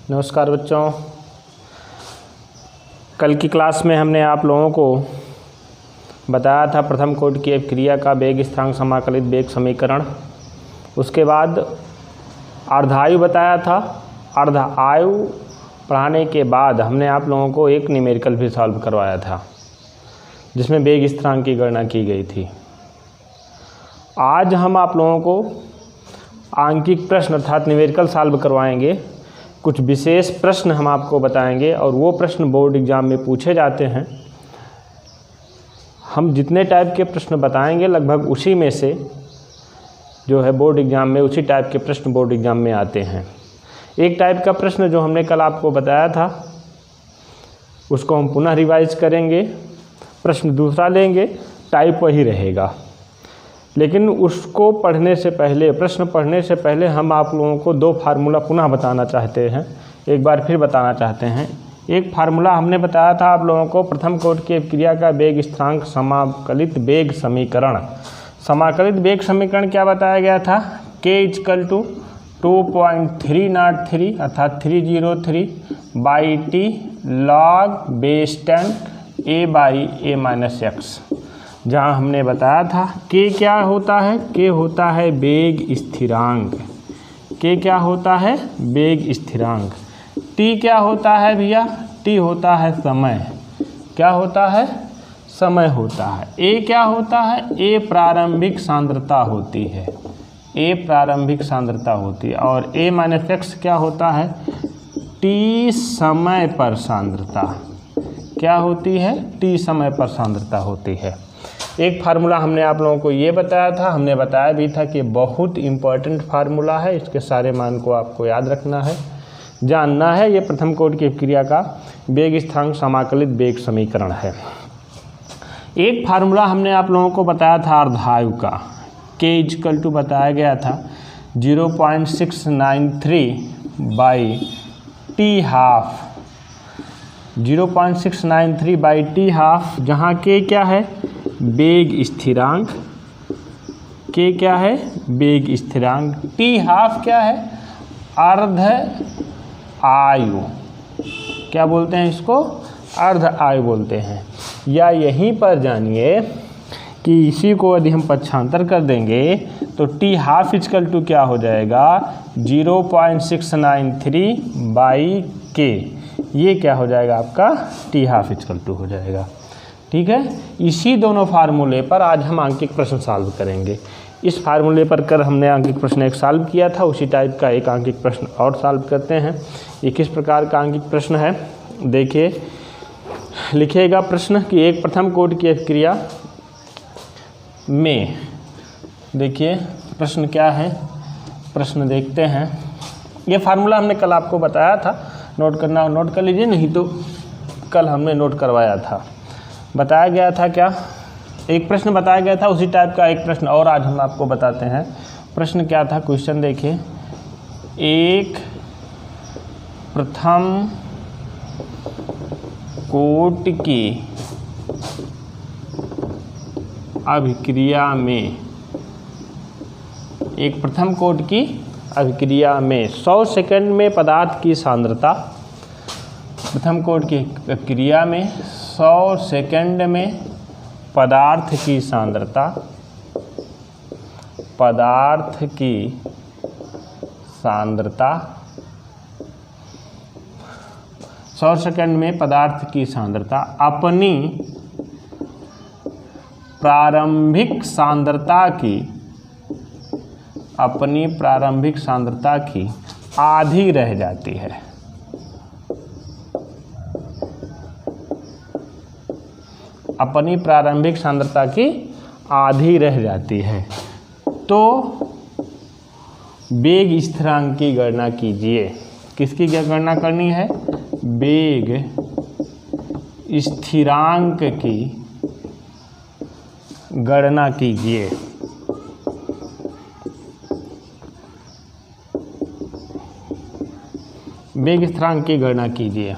नमस्कार बच्चों, कल की क्लास में हमने आप लोगों को बताया था प्रथम कोटि की अभिक्रिया का वेग स्थिरांक समाकलित वेग समीकरण। उसके बाद अर्धायु बताया था। अर्धायु पढ़ाने के बाद हमने आप लोगों को एक न्यूमेरिकल भी सॉल्व करवाया था जिसमें वेग स्थिरांक की गणना की गई थी। आज हम आप लोगों को आंकिक प्रश्न अर्थात न्यूमेरिकल सॉल्व करवाएंगे। कुछ विशेष प्रश्न हम आपको बताएंगे और वो प्रश्न बोर्ड एग्ज़ाम में पूछे जाते हैं। हम जितने टाइप के प्रश्न बताएंगे लगभग उसी में से जो है बोर्ड एग्ज़ाम में उसी टाइप के प्रश्न बोर्ड एग्ज़ाम में आते हैं। एक टाइप का प्रश्न जो हमने कल आपको बताया था उसको हम पुनः रिवाइज करेंगे, प्रश्न दूसरा लेंगे, टाइप वही रहेगा। लेकिन उसको पढ़ने से पहले, प्रश्न पढ़ने से पहले हम आप लोगों को दो फार्मूला पुनः बताना चाहते हैं, एक बार फिर बताना चाहते हैं। एक फार्मूला हमने बताया था आप लोगों को प्रथम कोटि की अभिक्रिया का वेग स्थिरांक समाकलित वेग समीकरण। समाकलित वेग समीकरण क्या बताया गया था? k इक्वल टू 2.303 अर्थात 303/t log बेस 10 a/a-x, जहाँ हमने बताया था k क्या होता है? k होता है वेग स्थिरांक। k क्या होता है? वेग स्थिरांक। t क्या होता है भैया? t होता है समय। क्या होता है? समय होता है। a क्या होता है? a प्रारंभिक सांद्रता होती है। a प्रारंभिक सांद्रता होती है। और a-x क्या होता है? t समय पर सांद्रता। क्या होती है? t समय पर सांद्रता होती है। एक फार्मूला हमने आप लोगों को ये बताया था, हमने बताया भी था कि बहुत इम्पॉर्टेंट फार्मूला है, इसके सारे मान को आपको याद रखना है, जानना है। ये प्रथम कोटि की अभिक्रिया का वेग स्थिरांक समाकलित वेग समीकरण है। एक फार्मूला हमने आप लोगों को बताया था अर्धायु का, k इक्वल टू बताया गया था 0.693/t हाफ। 0.693/t हाफ, जहाँ k क्या है? वेग स्थिरांक। k क्या है? वेग स्थिरांक। t हाफ क्या है? अर्ध आयु। क्या बोलते हैं इसको? अर्ध आयु बोलते हैं। या यहीं पर जानिए कि इसी को यदि हम पक्षांतर कर देंगे तो t हाफ इक्वल टू क्या हो जाएगा? 0.693/k। ये क्या हो जाएगा आपका? t हाफ इक्वल टू हो जाएगा। ठीक है, इसी दोनों फार्मूले पर आज हम आंकिक प्रश्न सॉल्व करेंगे। इस फार्मूले पर कर हमने आंकिक प्रश्न एक सॉल्व किया था, उसी टाइप का एक आंकिक प्रश्न और सॉल्व करते हैं। ये किस प्रकार का आंकिक प्रश्न है देखिए। लिखिएगा प्रश्न कि एक प्रथम कोटि की अभिक्रिया में, देखिए प्रश्न क्या है, प्रश्न देखते हैं। ये फार्मूला हमने कल आपको बताया था, नोट करना नोट कर लीजिए, नहीं तो कल हमने नोट करवाया था। बताया गया था क्या? एक प्रश्न बताया गया था, उसी टाइप का एक प्रश्न और आज हम आपको बताते हैं। प्रश्न क्या था? क्वेश्चन देखिए, एक प्रथम कोटि की अभिक्रिया में, एक प्रथम कोटि की अभिक्रिया में 100 सेकंड में पदार्थ की सांद्रता, प्रथम कोटि की अभिक्रिया में 100 सेकंड में पदार्थ की सांद्रता, पदार्थ की सांद्रता, 100 सेकंड में पदार्थ की सांद्रता अपनी प्रारंभिक सांद्रता की, अपनी प्रारंभिक सांद्रता की आधी रह जाती है। अपनी प्रारंभिक सांद्रता की आधी रह जाती है तो वेग स्थिरांक की गणना कीजिए। किसकी गणना करनी है? वेग स्थिरांक की गणना कीजिए। वेग स्थिरांक की गणना कीजिए।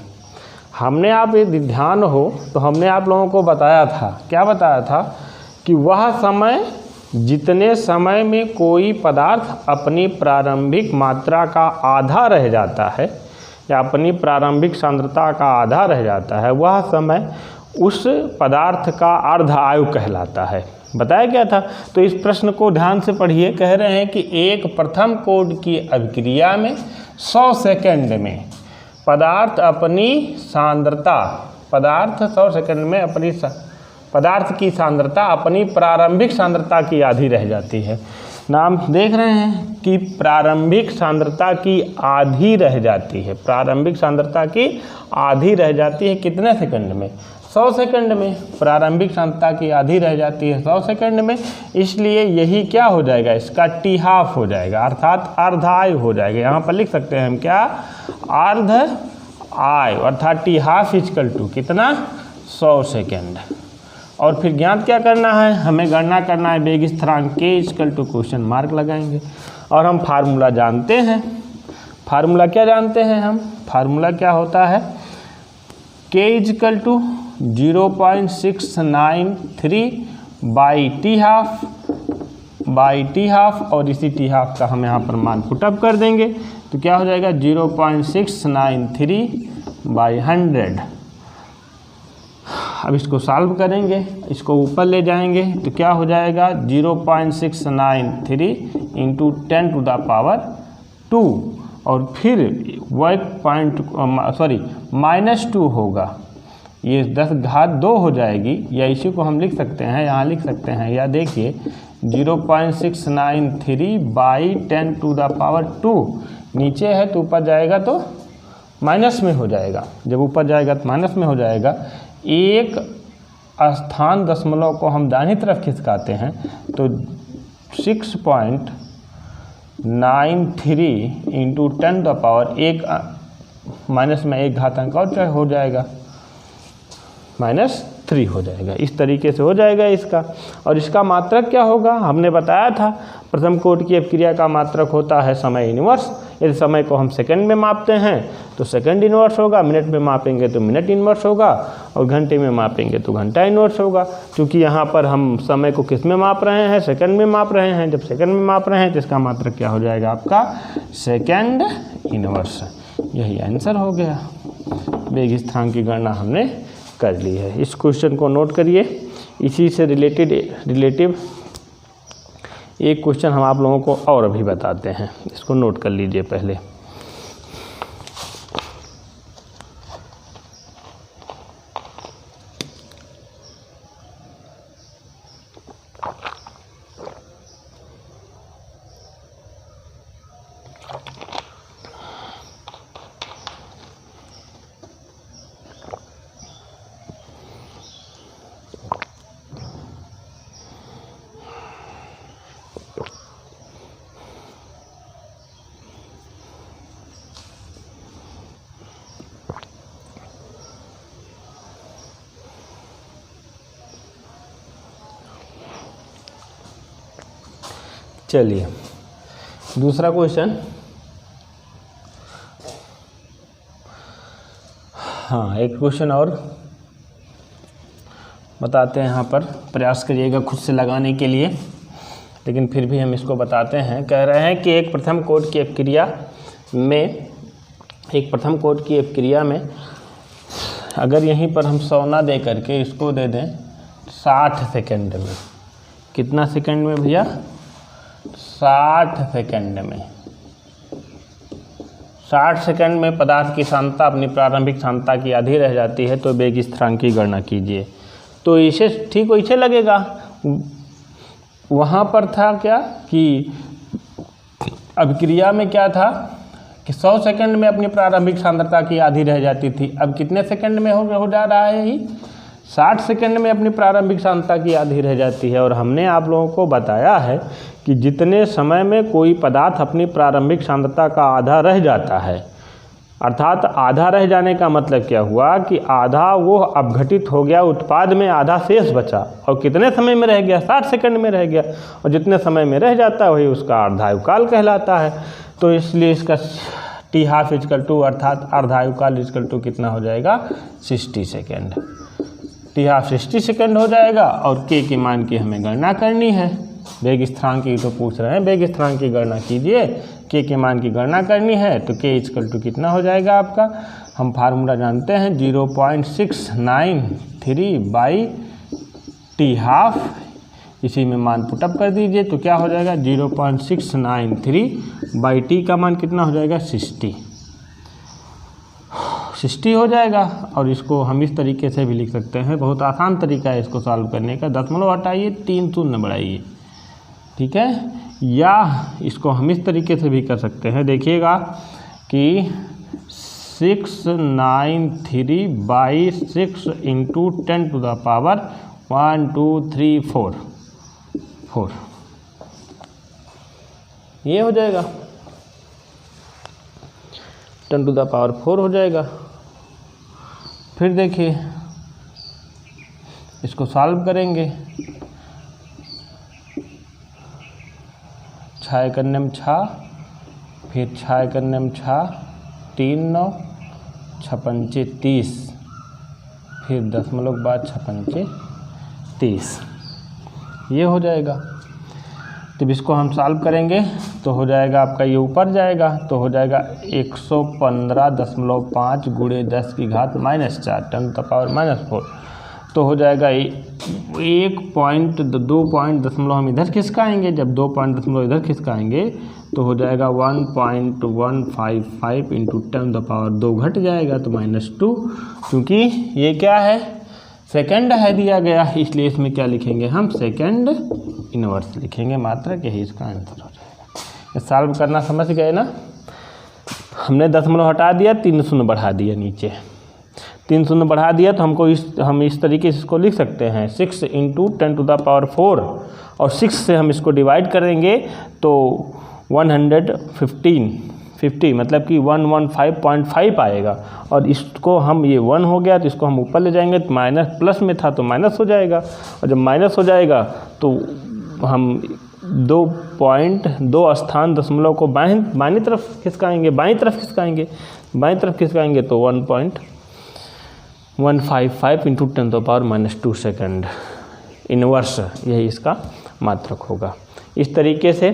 हमने आप यदि ध्यान हो तो हमने आप लोगों को बताया था, क्या बताया था कि वह समय जितने समय में कोई पदार्थ अपनी प्रारंभिक मात्रा का आधा रह जाता है, या अपनी प्रारंभिक सांद्रता का आधा रह जाता है, वह समय उस पदार्थ का अर्ध आयु कहलाता है। बताया क्या था? तो इस प्रश्न को ध्यान से पढ़िए। कह रहे हैं कि एक प्रथम कोड की अभिक्रिया में 100 सेकंड में पदार्थ की सांद्रता अपनी प्रारंभिक सांद्रता की आधी रह जाती है। नाम देख रहे हैं कि प्रारंभिक सांद्रता की आधी रह जाती है, प्रारंभिक सांद्रता की आधी रह जाती है कितने सेकंड में? 100 सेकंड में। प्रारंभिक सांद्रता की आधी रह जाती है 100 सेकंड में, इसलिए यही क्या हो जाएगा? इसका टी हाफ हो जाएगा, अर्थात अर्ध आयु हो जाएगा। यहाँ पर लिख सकते हैं हम क्या? अर्ध आयु, अर्थात टी हाफ इक्वल टू कितना? 100 सेकंड। और फिर ज्ञात क्या करना है? हमें गणना करना है वेग स्थिरांक के इक्वल टू क्वेश्चन मार्क लगाएंगे। और हम फार्मूला जानते हैं। फार्मूला क्या जानते हैं हम? फार्मूला क्या होता है? K equal to 0.693 by t half और इसी टी हाफ का हम यहाँ पर मान पुटअप कर देंगे तो क्या हो जाएगा? 0.693 बाई 100। अब इसको सॉल्व करेंगे, इसको ऊपर ले जाएंगे तो क्या हो जाएगा? 0.693 इंटू 10⁻², और फिर -2 होगा, ये 10⁻² हो जाएगी, या इसी को हम लिख सकते हैं, यहाँ लिख सकते हैं, या देखिए 0.693 बाई 10⁻², नीचे है तो ऊपर जाएगा तो माइनस में हो जाएगा। जब ऊपर जाएगा तो माइनस में हो जाएगा। एक स्थान दशमलव को हम दाहिनी तरफ खिसकाते हैं तो 6.93 इंटू 10⁻1 माइनस में एक घातांक और हो जाएगा, -3 हो जाएगा। इस तरीके से हो जाएगा इसका। और इसका मात्रक क्या होगा? हमने बताया था प्रथम कोटि की अपक्रिया का मात्रक होता है समय इनवर्स। यदि समय को हम सेकंड में मापते हैं तो सेकंड इनवर्स होगा, मिनट में मापेंगे तो मिनट इनवर्स होगा, और घंटे में मापेंगे तो घंटा इनवर्स होगा। क्योंकि यहाँ पर हम समय को किस में माप रहे हैं? सेकंड में माप रहे हैं। जब सेकंड में माप रहे हैं तो इसका मात्रक क्या हो जाएगा आपका? Second inverse. यही आंसर हो गया। वेग स्थिरांक की गणना हमने कर ली है। इस क्वेश्चन को नोट करिए। इसी से रिलेटिव एक क्वेश्चन हम आप लोगों को और अभी बताते हैं, इसको नोट कर लीजिए पहले। चलिए दूसरा क्वेश्चन। हाँ, एक क्वेश्चन और बताते हैं। यहाँ पर प्रयास करिएगा खुद से लगाने के लिए, लेकिन फिर भी हम इसको बताते हैं। कह रहे हैं कि एक प्रथम कोटि की अपक्रिया में अगर यहीं पर हम 100 ना दे करके इसको दे दें 60 सेकंड में। कितना सेकंड में भैया? 60 सेकंड में। 60 सेकंड में पदार्थ की सांद्रता अपनी प्रारंभिक सांद्रता की आधी रह जाती है, तो वेग स्थिरांक की गणना कीजिए। तो इसे ठीक वैसे लगेगा। वहाँ पर था क्या कि अभिक्रिया में क्या था कि 100 सेकंड में अपनी प्रारंभिक सांद्रता की आधी रह जाती थी। अब कितने सेकंड में हो जा रहा है? ही 60 सेकंड में अपनी प्रारंभिक सांद्रता की आधी रह जाती है। और हमने आप लोगों को बताया है कि जितने समय में कोई पदार्थ अपनी प्रारंभिक सांद्रता का आधा रह जाता है, अर्थात आधा रह जाने का मतलब क्या हुआ कि आधा वो अपघटित हो गया उत्पाद में, आधा शेष बचा। और कितने समय में रह गया? 60 सेकंड में रह गया। और जितने समय में रह जाता है वही उसका अर्धायुकाल कहलाता है। तो इसलिए इसका टी हाफ इक्वल टू अर्थात अर्धायुकाल इक्वल टू कितना हो जाएगा? 60 सेकेंड। टी हाफ 60 सेकेंड हो जाएगा। और के की मान की हमें गणना करनी है। वेग स्थिरांक की तो पूछ रहे हैं, वेग स्थिरांक की गणना कीजिए। के मान की गणना करनी है तो के इक्वल टू कितना हो जाएगा आपका, हम फार्मूला जानते हैं 0.693 बाई टी हाफ, इसी में मान पुटअप कर दीजिए तो क्या हो जाएगा 0.693 बाई टी का मान कितना हो जाएगा 60 हो जाएगा। और इसको हम इस तरीके से भी लिख सकते हैं, बहुत आसान तरीका है इसको सॉल्व करने का, दशमलव हटाइए 3 शून्य बढ़ाइए, ठीक है। या इसको हम इस तरीके से भी कर सकते हैं, देखिएगा कि 693 by 6 into 10 to the power 1 2 3 4 ये हो जाएगा, 10 टू द पावर 4 हो जाएगा। फिर देखिए इसको सॉल्व करेंगे, 6 करने 6, फिर 6 करने 6, 3 9, 6 पंचे 30, फिर दशमलव के बाद 6 पंचे 30, ये हो जाएगा। जब इसको हम सॉल्व करेंगे तो हो जाएगा आपका, ये ऊपर जाएगा तो हो जाएगा 115.5 गुणे 10 की घात -4 10 टू द पावर -4, तो हो जाएगा 2 पॉइंट दशमलव हम इधर खिसकाएंगे, जब 2 पॉइंट दशमलव इधर खिसकाएंगे तो हो जाएगा 1.155 इंटू 10 द पावर 2 घट जाएगा तो -2, क्योंकि ये क्या है सेकंड है दिया गया, इसलिए इसमें क्या लिखेंगे हम सेकंड इनवर्स लिखेंगे, मात्रक यही इसका आंसर हो जाएगा। ये सॉल्व करना समझ गए ना, हमने दशमलव हटा दिया, 3 शून्य बढ़ा दिया, नीचे 3 शून्य बढ़ा दिया तो हम इस तरीके से इसको लिख सकते हैं 6 इंटू 10 टू द पावर 4, और 6 से हम इसको डिवाइड करेंगे तो 150 मतलब कि 115.5 आएगा, और इसको हम ये 1 हो गया तो इसको हम ऊपर ले जाएंगे तो माइनस, प्लस में था तो माइनस हो जाएगा, और जब माइनस हो जाएगा तो हम 2 स्थान दशमलव को बाईं तरफ खिसकाएंगे तो 1.155 into 10 to the power -2 second inverse, यही इसका मात्रक होगा। इस तरीके से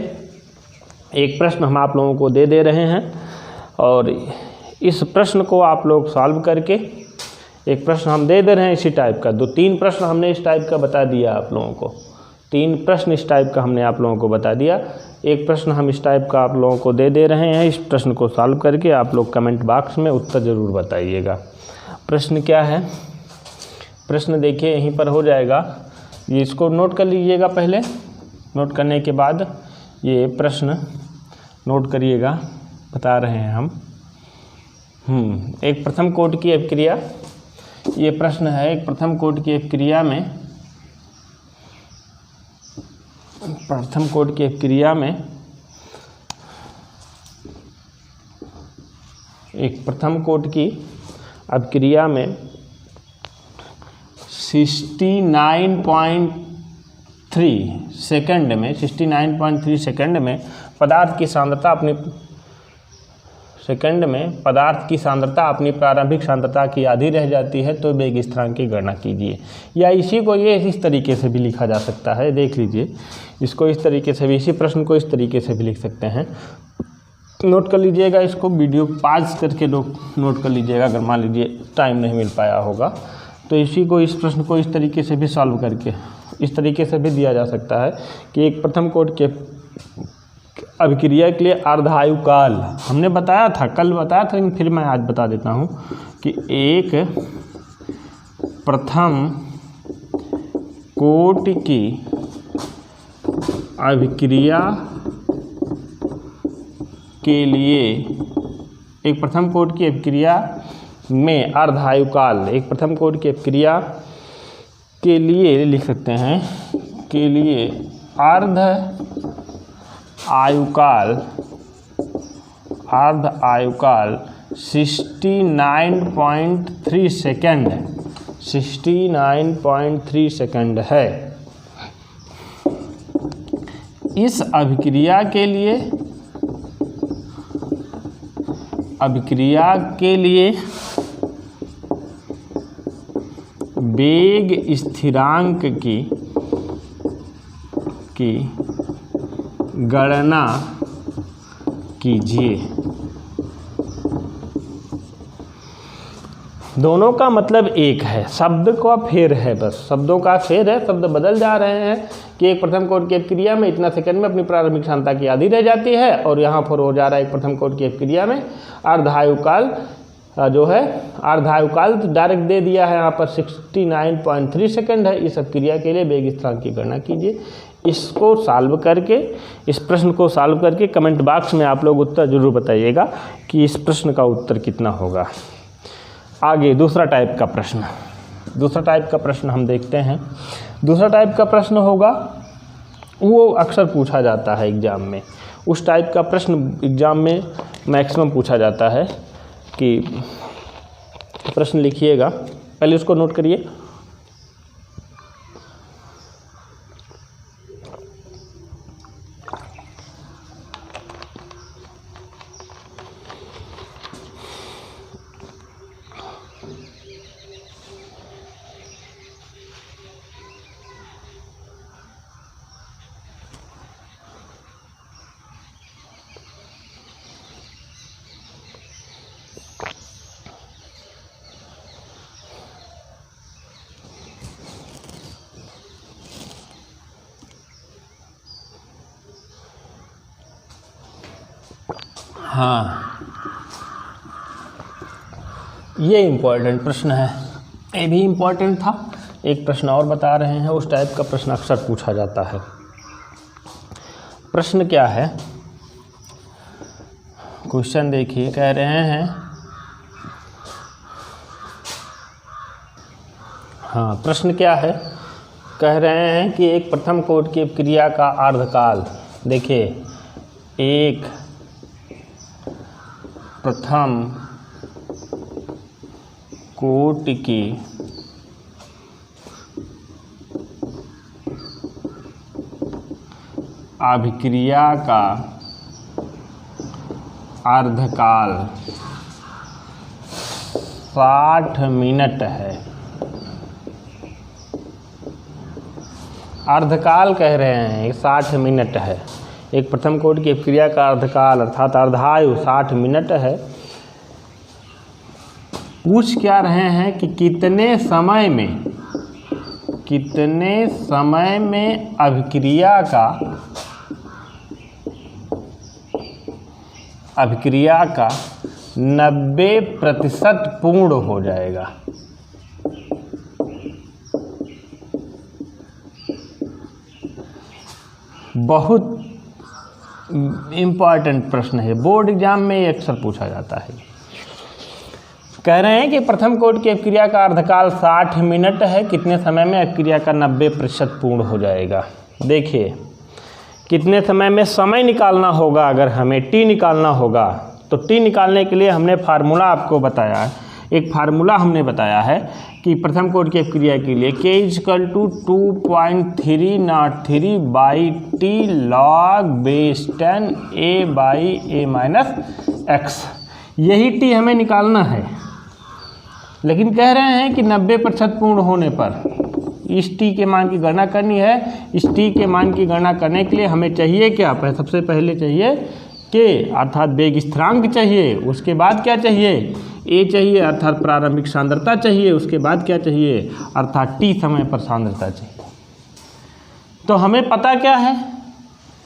एक प्रश्न हम आप लोगों को दे रहे हैं, और इस प्रश्न को आप लोग सॉल्व करके, एक प्रश्न हम दे रहे हैं इसी टाइप का, 3 प्रश्न हमने इस टाइप का बता दिया आप लोगों को, 3 प्रश्न इस टाइप का हमने आप लोगों को बता दिया, एक प्रश्न हम इस टाइप का आप लोगों को दे रहे हैं। इस प्रश्न को सॉल्व करके आप लोग कमेंट बॉक्स में उत्तर ज़रूर बताइएगा। प्रश्न क्या है, प्रश्न देखिए यहीं पर हो जाएगा, ये इसको नोट कर लीजिएगा, पहले नोट करने के बाद ये प्रश्न नोट करिएगा, बता रहे हैं हम। एक प्रथम कोटि की अभिक्रिया, ये प्रश्न है, एक प्रथम कोटि की अभिक्रिया में, प्रथम कोटि की अभिक्रिया में एक प्रथम कोटि की अभिक्रिया में 69.3 सेकंड में पदार्थ की सांद्रता अपनी प्रारंभिक सांद्रता की आधी रह जाती है, तो वेग स्थिरांक की गणना कीजिए। या इसी को ये इस तरीके से भी लिखा जा सकता है, देख लीजिए, इसको इस तरीके से भी, इसी प्रश्न को इस तरीके से भी लिख सकते हैं। नोट कर लीजिएगा, इसको वीडियो पॉज करके नोट कर लीजिएगा, अगर मान लीजिए टाइम नहीं मिल पाया होगा तो इसी को, इस प्रश्न को इस तरीके से भी सॉल्व करके इस तरीके से भी दिया जा सकता है कि एक प्रथम कोटि के अभिक्रिया के लिए अर्धायुकाल, हमने बताया था, कल बताया था, लेकिन फिर मैं आज बता देता हूँ कि एक प्रथम कोटि की अभिक्रिया के लिए, एक प्रथम कोटि की अभिक्रिया में अर्धायुकाल, एक प्रथम कोटि की अभिक्रिया के लिए लिख सकते हैं, के लिए अर्ध आयुकाल 69.3 सेकंड है। इस अभिक्रिया के लिए वेग स्थिरांक की गणना कीजिए। दोनों का मतलब एक है, शब्द का फेर है, बस शब्दों का फेर है, शब्द बदल जा रहे हैं कि एक प्रथम कोटि की अपक्रिया में इतना सेकंड में अपनी प्रारंभिक सांद्रता की आधी रह जाती है, और यहाँ पर हो जा रहा है एक प्रथम कोटि की अपक्रिया में अर्धायुकाल जो है, अर्धायुकाल डायरेक्ट दे दिया है यहाँ पर 69.3 सेकंड है। इस अपक्रिया के लिए वेग स्थिरांक की गणना कीजिए। इसको सॉल्व करके, इस प्रश्न को सॉल्व करके कमेंट बॉक्स में आप लोग उत्तर जरूर बताइएगा कि इस प्रश्न का उत्तर कितना होगा। आगे दूसरा टाइप का प्रश्न, दूसरा टाइप का प्रश्न हम देखते हैं। दूसरा टाइप का प्रश्न होगा, वो अक्सर पूछा जाता है एग्ज़ाम में, उस टाइप का प्रश्न एग्ज़ाम में मैक्सिमम पूछा जाता है कि प्रश्न लिखिएगा, पहले उसको नोट करिए। हाँ, ये इम्पोर्टेंट प्रश्न है, ये भी इम्पोर्टेंट था। एक प्रश्न और बता रहे हैं, उस टाइप का प्रश्न अक्सर पूछा जाता है। प्रश्न क्या है, क्वेश्चन देखिए, कह रहे हैं, हाँ प्रश्न क्या है, कह रहे हैं कि एक प्रथम कोटि की अपक्रिया का अर्धकाल, देखिए एक प्रथम कोटि की अभिक्रिया का अर्धकाल 60 मिनट है। अर्धकाल कह रहे हैं 60 मिनट है। एक प्रथम कोटि की अपक्रिया का अर्धकाल अर्थात अर्धायु 60 मिनट है। पूछ क्या रहे हैं कि कितने समय में अभिक्रिया का 90% पूर्ण हो जाएगा। बहुत इम्पॉर्टेंट प्रश्न है, बोर्ड एग्जाम में ये अक्सर पूछा जाता है। कह रहे हैं कि प्रथम कोटि की अपक्रिया का अर्धकाल 60 मिनट है, कितने समय में अपक्रिया का 90% पूर्ण हो जाएगा। देखिए कितने समय में समय निकालना होगा, अगर हमें टी निकालना होगा तो टी निकालने के लिए हमने फार्मूला आपको बताया है, एक फार्मूला हमने बताया है कि प्रथम कोटि की अपक्रिया के लिए K = 2.303 by T log base 10 A/A-x, यही टी हमें निकालना है। लेकिन कह रहे हैं कि 90% पूर्ण होने पर इस टी के मान की गणना करनी है। इस टी के मान की गणना करने के लिए हमें चाहिए क्या, सबसे पहले चाहिए K अर्थात वेग स्थिरांक चाहिए, उसके बाद क्या चाहिए, ए चाहिए अर्थात प्रारंभिक सांद्रता चाहिए, उसके बाद क्या चाहिए अर्थात टी समय पर सांद्रता चाहिए। तो हमें पता क्या है,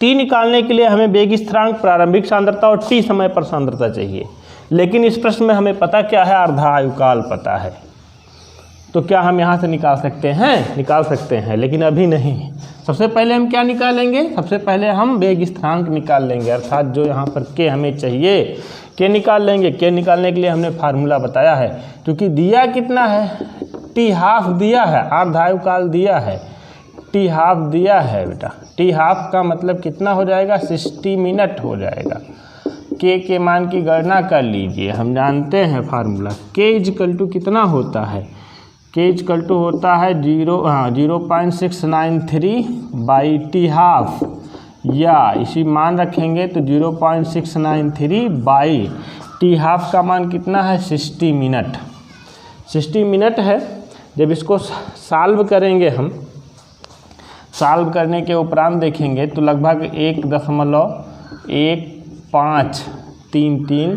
टी निकालने के लिए हमें वेग स्थिरांक, प्रारंभिक सांद्रता और टी समय पर सांद्रता चाहिए। लेकिन इस प्रश्न में हमें पता क्या है, अर्धायुकाल पता है। तो क्या हम यहाँ से निकाल सकते हैं, निकाल सकते हैं, लेकिन अभी नहीं। सबसे पहले हम क्या निकालेंगे, सबसे पहले हम वेग स्थिरांक निकाल लेंगे, अर्थात जो यहाँ पर के हमें चाहिए के निकाल लेंगे। के निकालने के लिए हमने फार्मूला बताया है, क्योंकि दिया कितना है, टी हाफ दिया है, अर्धायुकाल दिया है, टी हाफ दिया है बेटा। टी हाफ का मतलब कितना हो जाएगा, 60 मिनट हो जाएगा। के मान की गणना कर लीजिए, हम जानते हैं फार्मूला। के इक्वल टू कितना होता है, के इक्वल टू होता है 0.693 बाई टी हाफ, या इसी मान रखेंगे तो 0.693 बाई टी हाफ का मान कितना है, 60 मिनट। 60 मिनट है। जब इसको सॉल्व करेंगे हम, सॉल्व करने के उपरांत देखेंगे तो लगभग 1.1 1.533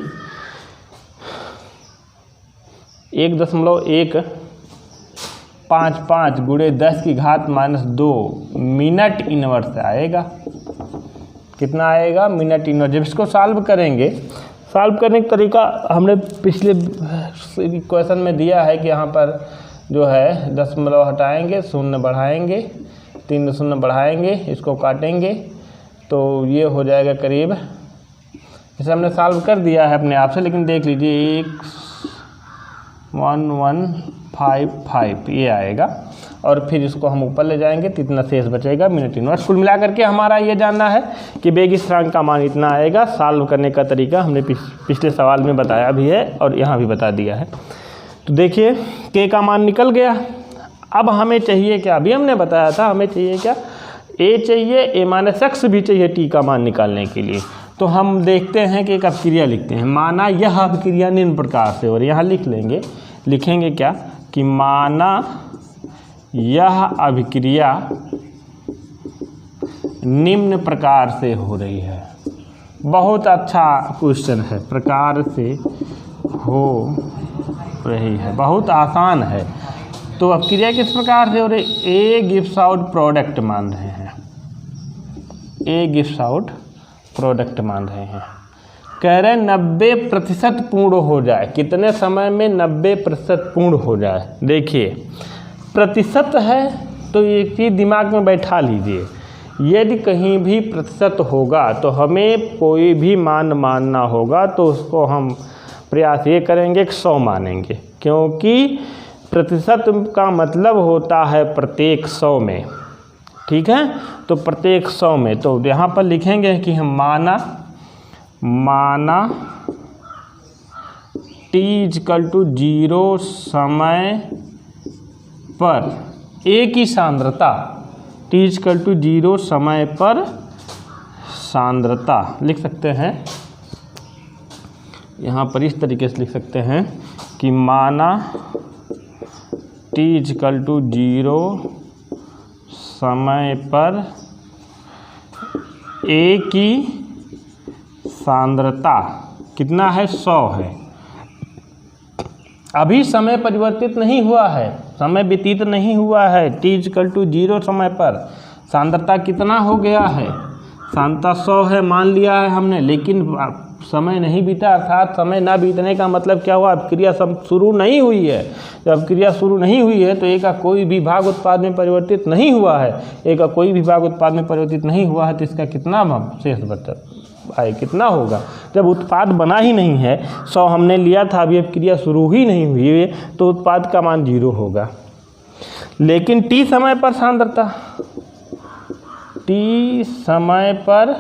1.155 गुणे 10 की घात -2 मिनट इनवर्स आएगा। कितना आएगा? Minute inverse. जब इसको सॉल्व करेंगे, सॉल्व करने का तरीका हमने पिछले क्वेश्चन में दिया है कि यहाँ पर जो है दशमलव हटाएंगे, शून्य बढ़ाएंगे, 3 शून्य बढ़ाएंगे, इसको काटेंगे तो ये हो जाएगा करीब, इसे हमने सॉल्व कर दिया है अपने आप से, लेकिन देख लीजिए 1155 ये आएगा और फिर इसको हम ऊपर ले जाएंगे तो इतना शेष बचेगा मिनट इनवर्स। कुल मिला करके हमारा ये जानना है कि वेग स्थिरांक का मान इतना आएगा। सॉल्व करने का तरीका हमने पिछले सवाल में बताया भी है और यहाँ भी बता दिया है। तो देखिए के का मान निकल गया। अब हमें चाहिए क्या? अभी हमने बताया था हमें चाहिए क्या? ए चाहिए, ए माइनस एक्स भी चाहिए टी का मान निकालने के लिए। तो हम देखते हैं कि एक अभिक्रिया लिखते हैं। माना यह अभिक्रिया निम्न प्रकार से, और यहाँ लिखेंगे क्या कि माना यह अभिक्रिया निम्न प्रकार से हो रही है। बहुत अच्छा क्वेश्चन है, प्रकार से हो रही है, बहुत आसान है। तो अभिक्रिया किस प्रकार से हो रही? ए गिव्स आउट प्रोडक्ट मान रहे हैं, ए गिव्स आउट प्रोडक्ट मान रहे हैं। कह रहे हैं 90% पूर्ण हो जाए। कितने समय में 90% पूर्ण हो जाए? देखिए प्रतिशत है तो एक चीज़ दिमाग में बैठा लीजिए, यदि कहीं भी प्रतिशत होगा तो हमें कोई भी मान मानना होगा, तो उसको हम प्रयास ये करेंगे कि 100 मानेंगे, क्योंकि प्रतिशत का मतलब होता है प्रत्येक 100 में। ठीक है, तो प्रत्येक 100 में, तो यहाँ पर लिखेंगे कि हम माना t = 0 समय पर ए की सांद्रता, t = 0 समय पर सांद्रता लिख सकते हैं। यहाँ पर इस तरीके से लिख सकते हैं कि माना t = 0 समय पर ए की सांद्रता कितना है? 100 है। अभी समय परिवर्तित नहीं हुआ है, समय व्यतीत नहीं हुआ है। t = 0 समय पर सांद्रता कितना हो गया है? सांद्रता 100 है मान लिया है हमने, लेकिन समय नहीं बीता, अर्थात समय ना बीतने का मतलब क्या हुआ? अभिक्रिया शुरू नहीं हुई है। जब अभिक्रिया शुरू नहीं हुई है तो ए का कोई भी भाग उत्पाद में परिवर्तित नहीं हुआ है। ए का कोई भी भाग उत्पाद में परिवर्तित नहीं हुआ है तो इसका कितना शेष बचा आए? कितना होगा? जब उत्पाद बना ही नहीं है, 100 हमने लिया था, अभी अभिक्रिया शुरू ही नहीं हुई है, तो उत्पाद का मान 0 होगा। लेकिन टी समय पर सांद्रता, टी समय पर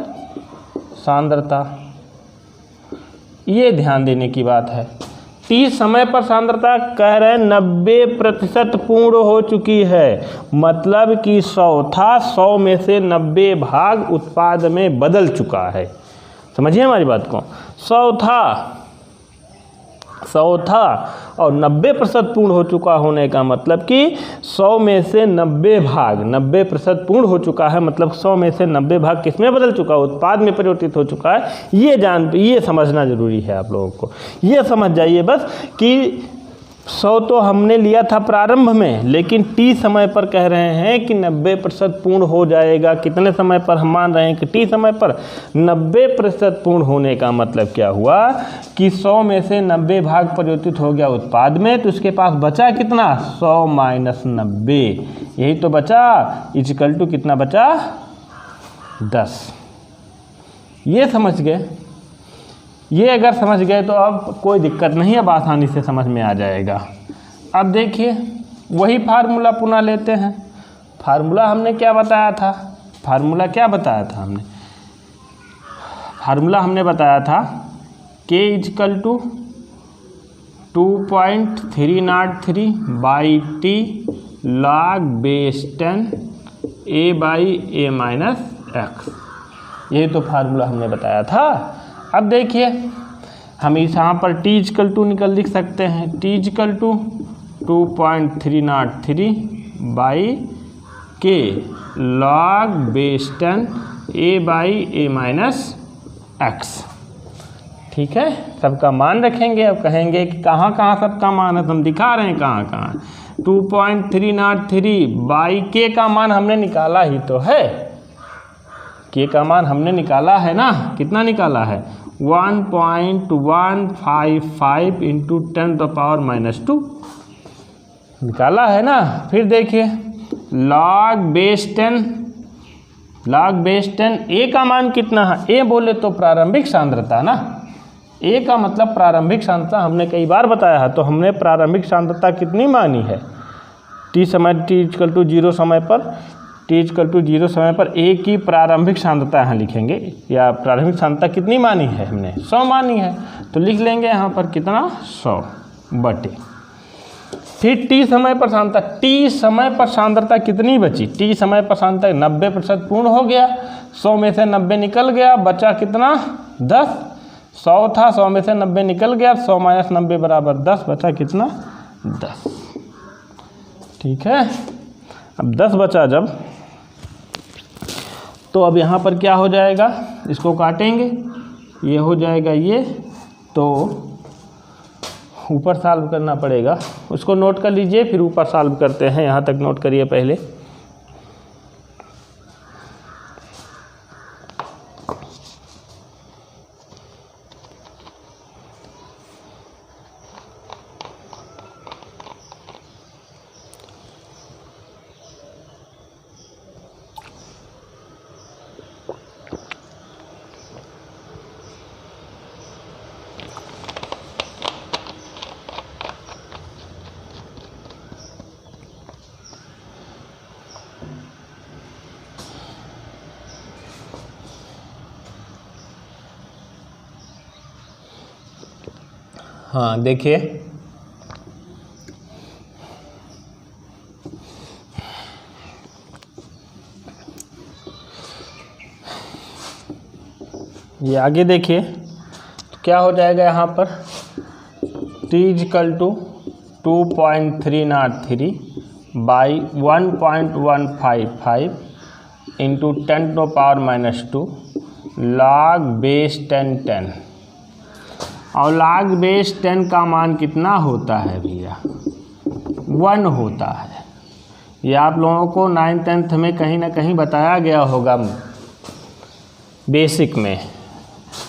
सांद्रता, ये ध्यान देने की बात है। टी समय पर सांद्रता कह रहे हैं 90% पूर्ण हो चुकी है, मतलब कि 100 था, 100 में से 90 भाग उत्पाद में बदल चुका है। समझिए हमारी बात को, 100 था और 90% पूर्ण हो चुका होने का मतलब कि 100 में से 90 भाग 90% पूर्ण हो चुका है, मतलब 100 में से 90 भाग किस में बदल चुका है? उत्पाद में परिवर्तित हो चुका है। ये समझना जरूरी है आप लोगों को। ये समझ जाइए बस कि 100 तो हमने लिया था प्रारंभ में, लेकिन टी समय पर कह रहे हैं कि 90% पूर्ण हो जाएगा। कितने समय पर हम मान रहे हैं कि टी समय पर 90% पूर्ण होने का मतलब क्या हुआ कि 100 में से 90 भाग परिवर्तित हो गया उत्पाद में, तो उसके पास बचा कितना? 100 - 90, यही तो बचा, = कितना बचा? 10। ये समझ गए? ये अगर समझ गए तो अब कोई दिक्कत नहीं, अब आसानी से समझ में आ जाएगा। अब देखिए वही फार्मूला पुनः लेते हैं। फार्मूला हमने क्या बताया था? फार्मूला हमने बताया था k = 2.303/t log base 10 a/a-x, यही तो फार्मूला हमने बताया था। अब देखिए हम इस यहाँ पर t = लिख सकते हैं, t = 2.303/k log base 10 a/a-x। ठीक है, सबका मान रखेंगे। अब कहेंगे कि कहाँ कहाँ सबका मान है, तो हम दिखा रहे हैं कहाँ कहाँ। 2.303 बाई के का मान हमने निकाला ही तो है, के का मान हमने निकाला है ना, कितना निकाला है 1.155 इंटू 10⁻⁻2 निकाला है ना। फिर देखिए log बेस 10 ए का मान कितना है, ए बोले तो प्रारंभिक सांद्रता ना, ए का मतलब प्रारंभिक सांद्रता हमने कई बार बताया है। तो हमने प्रारंभिक सांद्रता कितनी मानी है, t = 0 समय पर, t = 0 समय पर ए की प्रारंभिक सांद्रता यहाँ लिखेंगे, या प्रारंभिक सांद्रता कितनी मानी है हमने 100 मानी है, तो लिख लेंगे यहाँ पर कितना 100 बटे। फिर टी समय पर सांद्रता, टी समय पर सांद्रता कितनी बची, टी समय पर सांद्रता 90% पूर्ण हो गया, 100 में से 90 निकल गया, बचा कितना 10, 100 था 100 में से 90 निकल गया, 100 - 90 = 10, बचा कितना 10। ठीक है, अब 10 बचा जब, तो अब यहाँ पर क्या हो जाएगा, इसको काटेंगे, ये हो जाएगा ये, तो ऊपर सॉल्व करना पड़ेगा, उसको नोट कर लीजिए, फिर ऊपर सॉल्व करते हैं। यहाँ तक नोट करिए पहले। हाँ देखिए, ये आगे देखिए तो क्या हो जाएगा यहाँ पर, t = 2.303 by 1.155 into 10⁻⁻2 log base 10 और log बेस 10 का मान कितना होता है भैया 1 होता है। ये आप लोगों को 9th 10th में कहीं ना कहीं बताया गया होगा बेसिक में।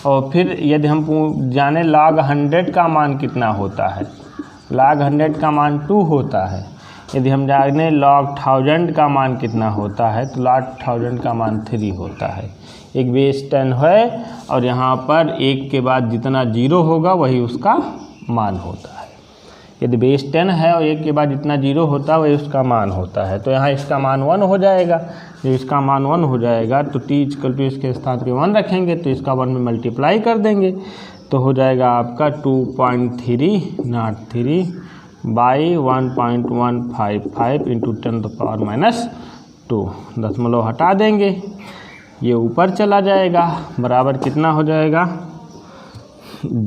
और फिर यदि हम जाने log 100 का मान कितना होता है, log 100 का मान 2 होता है। यदि हम जाने log 1000 का मान कितना होता है, तो log 1000 का मान 3 होता है। एक बेस 10 है और यहाँ पर एक के बाद जितना 0 होगा वही उसका मान होता है। यदि बेस 10 है और एक के बाद जितना 0 होता है वही उसका मान होता है, तो यहाँ इसका मान 1 हो जाएगा। जब इसका मान 1 हो जाएगा तो t = इसके स्थान पे 1 रखेंगे, तो इसका 1 में मल्टीप्लाई कर देंगे, तो हो जाएगा आपका 2.303 बाई 1.155 इंटू 10⁻⁻2। दशमलव हटा देंगे, ये ऊपर चला जाएगा, बराबर कितना हो जाएगा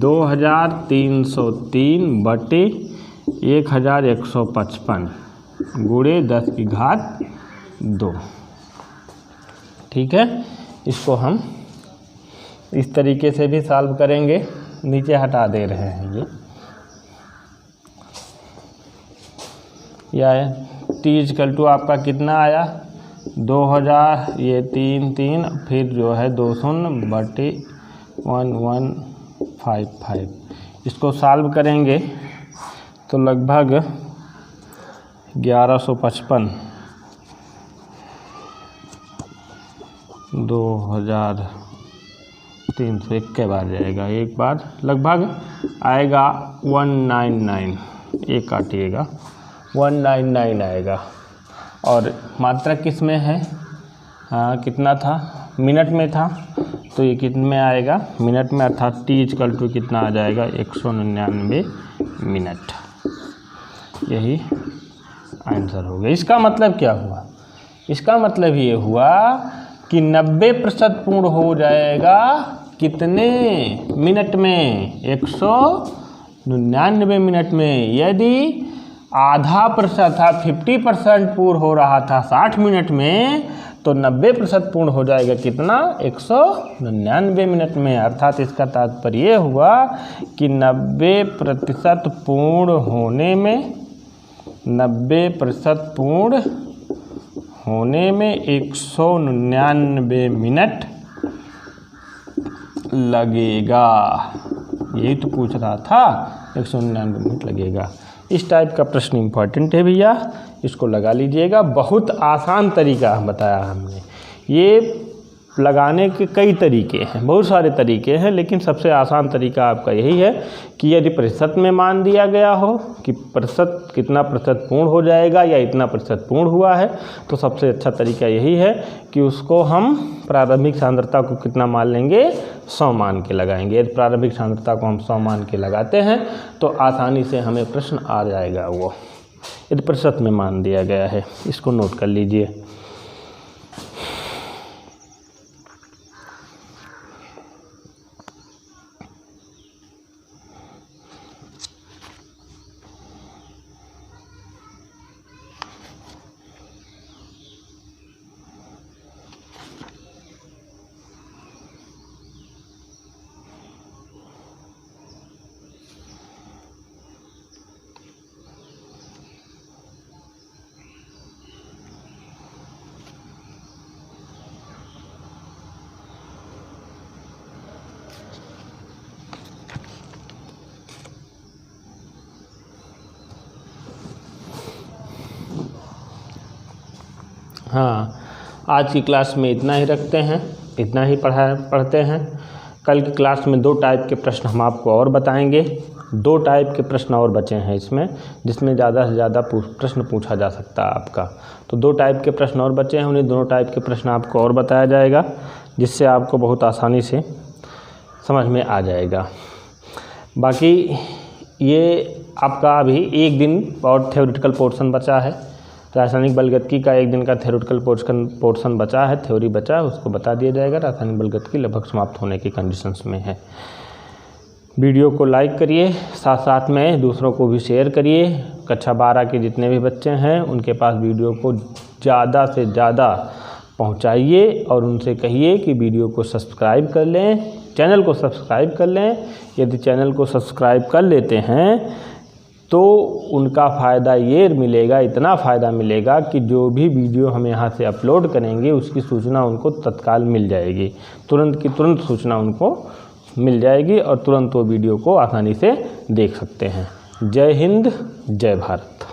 2303 बटे 1155 गुणे 10⁻²। ठीक है, इसको हम इस तरीके से भी सॉल्व करेंगे। नीचे हटा दे रहे हैं ये, या t = आपका कितना आया 2000, ये 3 फिर जो है 20 बटे 1155। इसको सॉल्व करेंगे तो लगभग 1155 2300 एक के बाद जाएगा, एक बार लगभग आएगा 199, एक काटिएगा 199 आएगा। और मात्रा किस में है, कितना था मिनट में था, तो ये कितने में आएगा मिनट में, अर्थात t = कितना आ जाएगा 199 मिनट। यही आंसर हो गया। इसका मतलब क्या हुआ, इसका मतलब ये हुआ कि 90% पूर्ण हो जाएगा कितने मिनट में 199 मिनट में। यदि आधा प्रतिशत था 50% पूर्ण हो रहा था 60 मिनट में, तो 90% पूर्ण हो जाएगा कितना, 199 मिनट में। अर्थात इसका तात्पर्य ये हुआ कि 90% पूर्ण होने में 90% पूर्ण होने में 199 मिनट लगेगा। यही तो पूछ रहा था, 199 मिनट लगेगा। इस टाइप का प्रश्न इम्पॉर्टेंट है भैया, इसको लगा लीजिएगा। बहुत आसान तरीका बताया हमने। ये लगाने के कई तरीके हैं, बहुत सारे तरीके हैं, लेकिन सबसे आसान तरीका आपका यही है कि यदि प्रतिशत में मान दिया गया हो कि प्रतिशत कितना प्रतिशत पूर्ण हो जाएगा या इतना प्रतिशत पूर्ण हुआ है, तो सबसे अच्छा तरीका यही है कि उसको हम प्रारंभिक सांद्रता को कितना मान लेंगे, 100 मान के लगाएंगे। यदि प्रारंभिक सांद्रता को हम 100 मान के लगाते हैं तो आसानी से हमें प्रश्न आ जाएगा वो, यदि प्रतिशत में मान दिया गया है। इसको नोट कर लीजिए। हाँ, आज की क्लास में इतना ही रखते हैं, इतना ही पढ़ते हैं। कल की क्लास में 2 टाइप के प्रश्न हम आपको और बताएंगे। 2 टाइप के प्रश्न और बचे हैं इसमें, जिसमें ज़्यादा से ज़्यादा प्रश्न पूछा जा सकता है आपका। तो 2 टाइप के प्रश्न और बचे हैं, उन्हीं दोनों टाइप के प्रश्न आपको और बताया जाएगा, जिससे आपको बहुत आसानी से समझ में आ जाएगा। बाकी ये आपका अभी 1 दिन और थ्योरेटिकल पोर्शन बचा है। रासायनिक बलगतिकी का 1 दिन का थ्योरेटिकल पोर्शन बचा है, थ्योरी बचा है, उसको बता दिया जाएगा। रासायनिक बलगतिकी लगभग समाप्त होने की कंडीशंस में है। वीडियो को लाइक करिए, साथ साथ में दूसरों को भी शेयर करिए। कक्षा 12 के जितने भी बच्चे हैं उनके पास वीडियो को ज़्यादा से ज़्यादा पहुंचाइए और उनसे कहिए कि वीडियो को सब्सक्राइब कर लें, चैनल को सब्सक्राइब कर लें। यदि चैनल को सब्सक्राइब कर लेते हैं तो उनका फ़ायदा ये मिलेगा, इतना फ़ायदा मिलेगा कि जो भी वीडियो हम यहाँ से अपलोड करेंगे उसकी सूचना उनको तत्काल मिल जाएगी। तुरंत की तुरंत सूचना उनको मिल जाएगी और तुरंत वो वीडियो को आसानी से देख सकते हैं। जय हिंद, जय भारत।